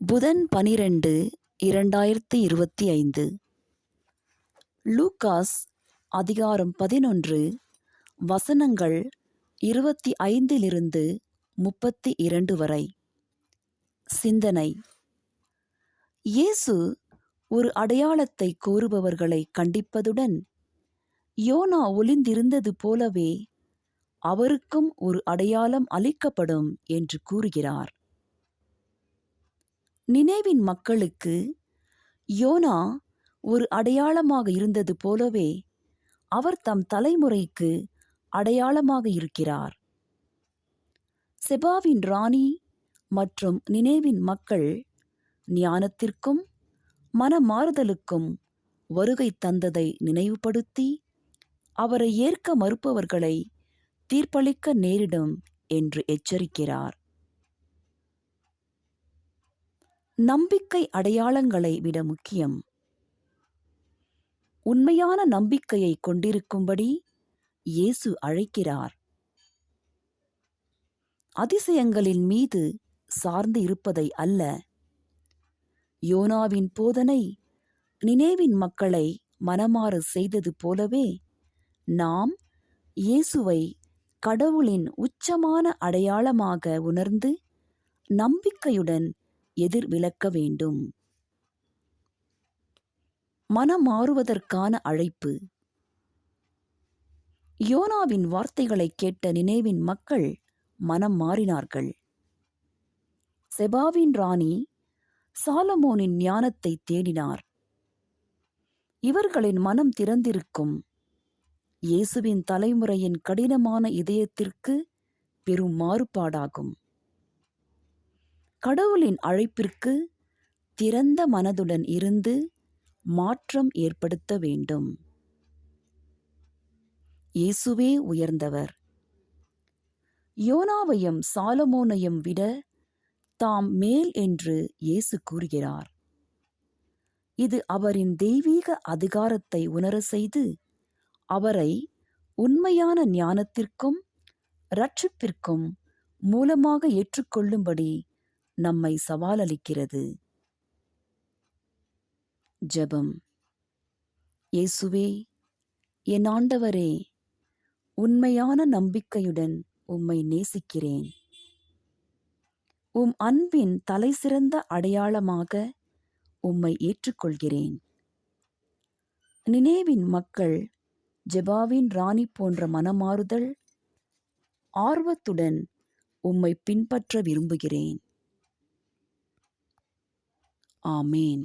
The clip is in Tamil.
புதன் 12/2025 லூகாஸ் அதிகாரம் 11 வசனங்கள் 25-32 வரை. சிந்தனை: இயேசு ஒரு அடையாளத்தை கோருபவர்களை கண்டிப்பதுடன், யோனா ஒளிந்திருந்தது போலவே அவருக்கும் ஒரு அடையாளம் அளிக்கப்படும் என்று கூறுகிறார். நினேவின் மக்களுக்கு யோனா ஒரு அடையாளமாக இருந்தது போலவே அவர் தம் தலைமுறைக்கு அடையாளமாக இருக்கிறார். செபாவின் ராணி மற்றும் நினேவின் மக்கள் ஞானத்திற்கும் மனமாறுதலுக்கும் வருகை தந்ததை நினைவுபடுத்தி, அவரை ஏற்க மறுப்பவர்களை தீர்ப்பளிக்க நேரிடும் என்று எச்சரிக்கிறார். நம்பிக்கை அடையாளங்களை விட முக்கியம். உண்மையான நம்பிக்கையை கொண்டிருக்கும்படி இயேசு அழைக்கிறார். அதிசயங்களின் மீது சார்ந்து இருப்பதை அல்ல. யோனாவின் போதனை நினேவின் மக்களை மனமாற செய்தது போலவே நாம் இயேசுவை கடவுளின் உச்சமான அடையாளமாக உணர்ந்து நம்பிக்கையுடன் எதிர்விலக்க வேண்டும். மனமாறுவதற்கான அழைப்பு. யோனாவின் வார்த்தைகளை கேட்ட நினேவின் மக்கள் மனம் மாறினார்கள். செபாவின் ராணி சாலமோனின் ஞானத்தை தேடினார். இவர்களின் மனம் திறந்திருக்கும். இயேசுவின் தலைமுறையின் கடினமான இதயத்திற்கு பெரும் மாறுபாடாகும். கடவுளின் அழைப்பிற்கு திறந்த மனதுடன் இருந்து மாற்றம் ஏற்படுத்த வேண்டும். இயேசுவே உயர்ந்தவர். யோனாவையும் சாலமோனையும் விட தாம் மேல் என்று இயேசு கூறுகிறார். இது அவரின் தெய்வீக அதிகாரத்தை உணர செய்து, அவரை உண்மையான ஞானத்திற்கும் இரட்சிப்பிற்கும் மூலமாக ஏற்றுக்கொள்ளும்படி நம்மை சவாலளிக்கிறது. ஜெபம். இயேசுவே, என் ஆண்டவரே, உண்மையான நம்பிக்கையுடன் உம்மை நேசிக்கிறேன். உம் அன்பின் தலைசிறந்த அடையாளமாக உம்மை ஏற்றுக்கொள்கிறேன். நினேவின் மக்கள் செபாவின் ராணி போன்ற மனமாறுதல் ஆர்வத்துடன் உம்மை பின்பற்ற விரும்புகிறேன். ஆமேன்.